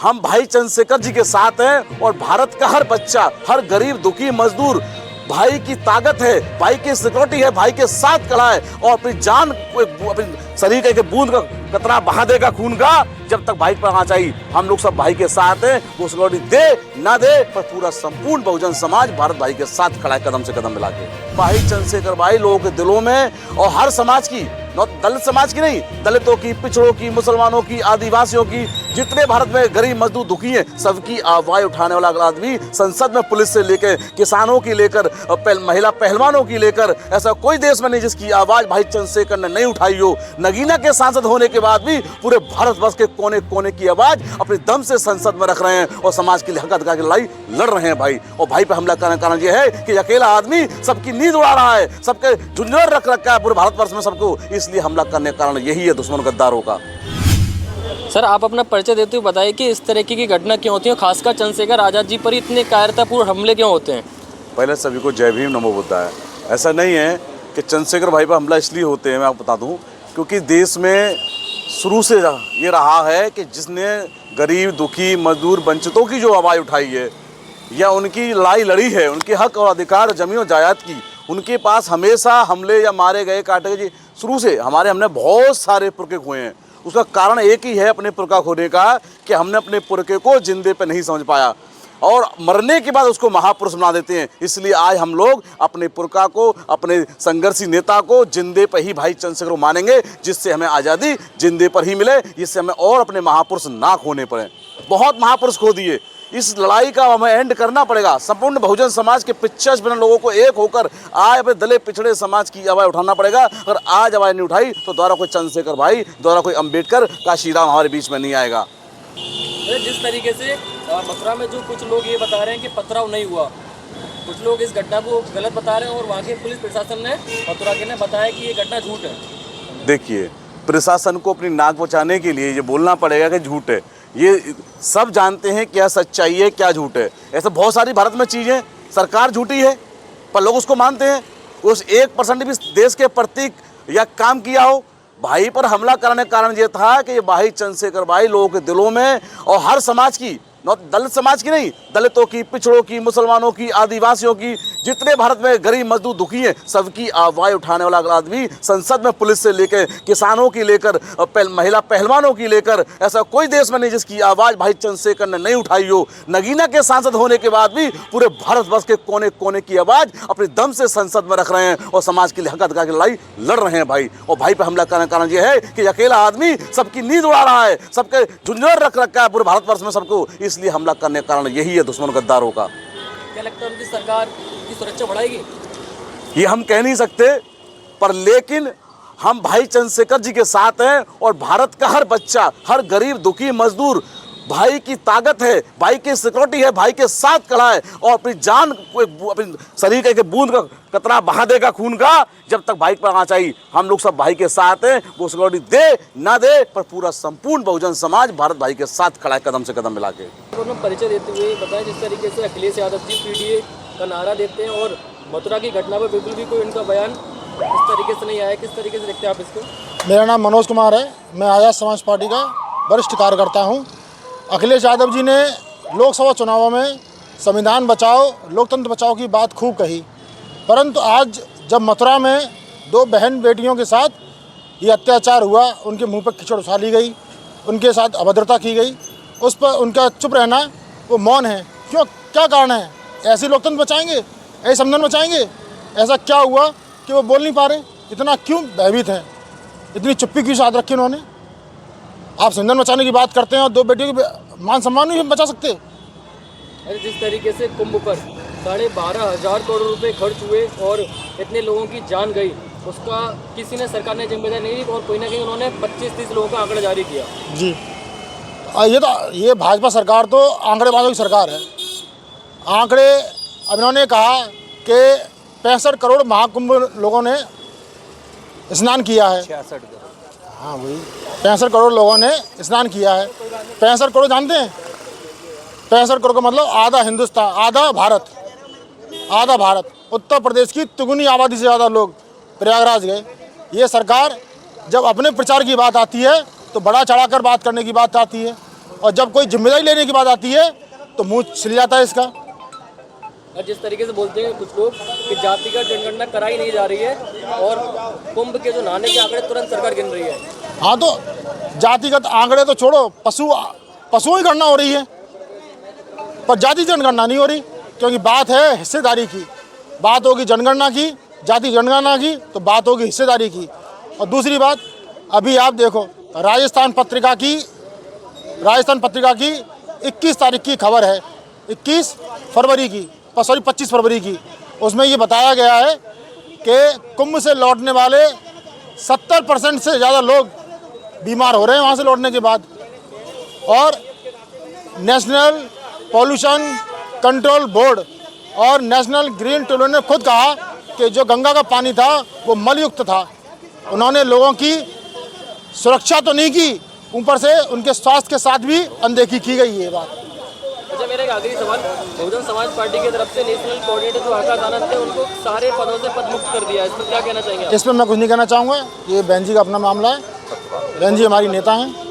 हम भाई चंद्रशेखर जी के साथ हैं और भारत का हर बच्चा, हर गरीब दुखी मजदूर भाई की ताकत है, भाई की सिक्योरिटी है, भाई के साथ खड़ा है और अपनी जान, अपनी शरीर का एक बूंद का कतरा बहा देगा खून का जब तक भाई पर आना चाहिए। हम लोग सब भाई के साथ हैं, वो सिक्योरिटी दे ना दे पर पूरा संपूर्ण बहुजन समाज भारत भाई के साथ खड़ा है कदम से कदम मिला के। भाई चंद्रशेखर भाई लोगों के दिलों में और हर समाज की, दलित समाज की नहीं, दलितों की, पिछड़ों की, मुसलमानों की, आदिवासियों की, जितने भारत में गरीब मजदूर दुखी हैं, सबकी आवाज उठाने वाला आदमी संसद में पुलिस से लेकर किसानों की लेकर महिला पहलवानों की लेकर ऐसा कोई देश में नहीं जिसकी आवाज भाई चंद्रशेखर ने नहीं उठाई हो। नगीना के सांसद होने के बाद भी पूरे भारतवर्ष के कोने कोने की आवाज अपने दम से संसद में रख रहे हैं और समाज के लिए हक अधिकार की लड़ाई लड़ रहे हैं भाई। और भाई पे हमला करने का कारण यह है कि अकेला आदमी सबकी नींद उड़ा रहा है, सबके झुंझुनर रख रखा है पूरे भारतवर्ष में सबको, इसलिए हमला करने का कारण यही है दुश्मन गद्दारों का। सर, आप अपना परिचय देते हुए बताइए कि इस तरह की घटना क्यों होती है, खासकर चंद्रशेखर आज़ाद जी पर इतने कायरतापूर्ण हमले क्यों होते हैं? पहले सभी को जय भीम नमो बुद्धाय। ऐसा नहीं है कि चंद्रशेखर भाई पर हमला इसलिए होते हैं, मैं आपको बता दूं, क्योंकि देश में शुरू से ये रहा है कि जिसने गरीब दुखी मजदूर वंचितों की जो आवाज़ उठाई है या उनकी लड़ाई लड़ी है, उनके हक और अधिकार जमीन और जायदाद की, उनके पास हमेशा हमले या मारे गए काटे गए। शुरू से हमने बहुत सारे पुरखे खोए हैं। उसका कारण एक ही है अपने पुरखा खोने का कि हमने अपने पुरखे को जिंदे पे नहीं समझ पाया और मरने के बाद उसको महापुरुष बना देते हैं। इसलिए आज हम लोग अपने पुरखा को, अपने संघर्षी नेता को जिंदे पर ही भाई चंद्रशेखर को मानेंगे, जिससे हमें आज़ादी जिंदे पर ही मिले, जिससे हमें और अपने महापुरुष ना खोने पड़े। बहुत महापुरुष खो दिए, इस लड़ाई का हमें एंड करना पड़ेगा। संपूर्ण बहुजन समाज के 50 मिलियन लोगों को एक होकर आज अपने दलित पिछड़े समाज की आवाज़ उठाना पड़ेगा। अगर आज आवाज़ नहीं उठाई तो दोबारा कोई चंद्रशेखर भाई, दोबारा कोई अम्बेडकर, काशीराम हमारे बीच में नहीं आएगा। जिस तरीके से मथुरा में जो कुछ लोग ये बता रहे हैं कि पथराव नहीं हुआ, कुछ लोग इस घटना को गलत बता रहे हैं और वहाँ के पुलिस प्रशासन ने, मथुरा के ने बताया कि ये घटना झूठ है। देखिए, प्रशासन को अपनी नाक बचाने के लिए ये बोलना पड़ेगा कि झूठ है। ये सब जानते हैं क्या सच्चाई है क्या झूठ है। ऐसे बहुत सारी भारत में चीज़ें, सरकार झूठी है पर लोग उसको मानते हैं। उस 1% भी देश के प्रतीक या काम किया हो। भाई पर हमला करने का कारण ये था कि ये भाई चंद्रशेखर भाई लोगों के दिलों में और हर समाज की, दलित समाज की नहीं, दलितों की, पिछड़ों की, मुसलमानों की, आदिवासियों की, जितने भारत में गरीब मजदूर दुखी हैं, सबकी आवाज़ उठाने वाला आदमी संसद में पुलिस से लेकर किसानों की लेकर महिला पहलवानों की लेकर ऐसा कोई देश में नहीं जिसकी आवाज़ भाई चंद्रशेखर ने नहीं उठाई हो। नगीना के सांसद होने के बाद भी पूरे भारतवर्ष के कोने कोने की आवाज़ अपने दम से संसद में रख रहे हैं और समाज के लिए हक अधिकार की लड़ाई लड़ रहे हैं भाई। और भाई पर हमला करने का कारण यह है कि अकेला आदमी सबकी नींद उड़ा रहा है, सबके झुंझुनर रख रखा है पूरे भारतवर्ष में सबको, इसलिए हमला करने का कारण यही है दुश्मन गद्दारों का। क्या लगता है उनकी सरकार की सुरक्षा बढ़ाएगी? ये हम कह नहीं सकते, पर लेकिन हम भाई चंद्रशेखर जी के साथ हैं और भारत का हर बच्चा, हर गरीब दुखी मजदूर भाई की ताकत है, भाई की सिक्योरिटी है, भाई के साथ खड़ा है और अपनी जान, अपनी शरीर का एक बूंद का कतरा बहा देगा खून का जब तक भाई पर आना चाहिए। हम लोग सब भाई के साथ हैं, वो सिक्योरिटी दे ना दे पर पूरा संपूर्ण बहुजन समाज भारत भाई के साथ खड़ा है कदम से कदम मिला के। परिचय देते हुए बताएं, जिस तरीके से अखिलेश यादव जी पीडीए का नारा देते हैं और मथुरा की घटना पर बिल्कुल भी कोई उनका बयान इस तरीके से नहीं आया, किस तरीके से देखते हैं आप इसको? मेरा नाम मनोज कुमार है, मैं आज़ाद समाज पार्टी का वरिष्ठ कार्यकर्ता हूँ। अखिलेश यादव जी ने लोकसभा चुनावों में संविधान बचाओ, लोकतंत्र बचाओ की बात खूब कही, परंतु आज जब मथुरा में 2 बहन बेटियों के साथ ये अत्याचार हुआ, उनके मुंह पर खिचड़ उछाली गई, उनके साथ अभद्रता की गई, उस पर उनका चुप रहना, वो मौन है। क्यों, क्या कारण है? ऐसे लोकतंत्र बचाएंगे, ऐसे संविधान बचाएंगे? ऐसा क्या हुआ कि वो बोल नहीं पा रहे? इतना क्यों भयभीत हैं? इतनी चुप्पी क्यों साथ रखी उन्होंने? आप संविधान बचाने की बात करते हैं और 2 बेटियों के मान सम्मान नहीं बचा सकते? अरे जिस तरीके से कुंभ पर 12,500 करोड़ रुपए खर्च हुए और इतने लोगों की जान गई, उसका किसी ने, सरकार ने जिम्मेदारी नहीं ली और कोई ना कहीं उन्होंने 25-30 लोगों का आंकड़ा जारी किया। जी, ये भाजपा सरकार तो आंकड़ेबाजों की सरकार है। आंकड़े, अब इन्होंने कहा कि 65 करोड़ महाकुंभ लोगों ने स्नान किया है। 66 हाँ वही 65 करोड़ लोगों ने स्नान किया है। 65 करोड़ जानते हैं? 65 करोड़ का मतलब आधा हिंदुस्तान, आधा भारत, आधा भारत। उत्तर प्रदेश की तिगुनी आबादी से ज़्यादा लोग प्रयागराज गए। ये सरकार जब अपने प्रचार की बात आती है तो बड़ा चढ़ाकर बात करने की बात आती है। और जब कोई जिम्मेदारी लेने की बात आती है तो मुंह छिल जाता है इसका। और जिस तरीके से बोलते हैं कुछ लोग कि जातिगत जनगणना कराई नहीं जा रही है और कुंभ के जो नहाने के आंकड़े तुरंत सरकार गिन रही है। हाँ, तो जातिगत आंकड़े तो छोड़ो, पशुओं की गणना हो रही है, पर जाति जनगणना नहीं हो रही, क्योंकि बात है हिस्सेदारी की। बात होगी जनगणना की, जाति जनगणना की, तो बात होगी हिस्सेदारी की। और दूसरी बात, अभी आप देखो राजस्थान पत्रिका की 21 तारीख की खबर है, 25 फरवरी की। उसमें ये बताया गया है कि कुंभ से लौटने वाले 70% से ज़्यादा लोग बीमार हो रहे हैं वहाँ से लौटने के बाद। और नेशनल पॉल्यूशन कंट्रोल बोर्ड और नेशनल ग्रीन ट्रिब्यूनल ने खुद कहा कि जो गंगा का पानी था वो मलयुक्त था। उन्होंने लोगों की सुरक्षा तो नहीं की, ऊपर से उनके स्वास्थ्य के साथ भी अनदेखी की गई है बात। अच्छा, मेरा एक आखिरी सवाल, बहुजन समाज पार्टी की तरफ से नेशनल कोऑर्डिनेटर जो आकाश आनंद थे उनको सारे पदों से पदमुक्त कर दिया है, इस पर क्या कहना चाहेंगे? इस पर मैं कुछ नहीं कहना चाहूँगा, ये बहन जी का अपना मामला है। बहन जी हमारी नेता हैं।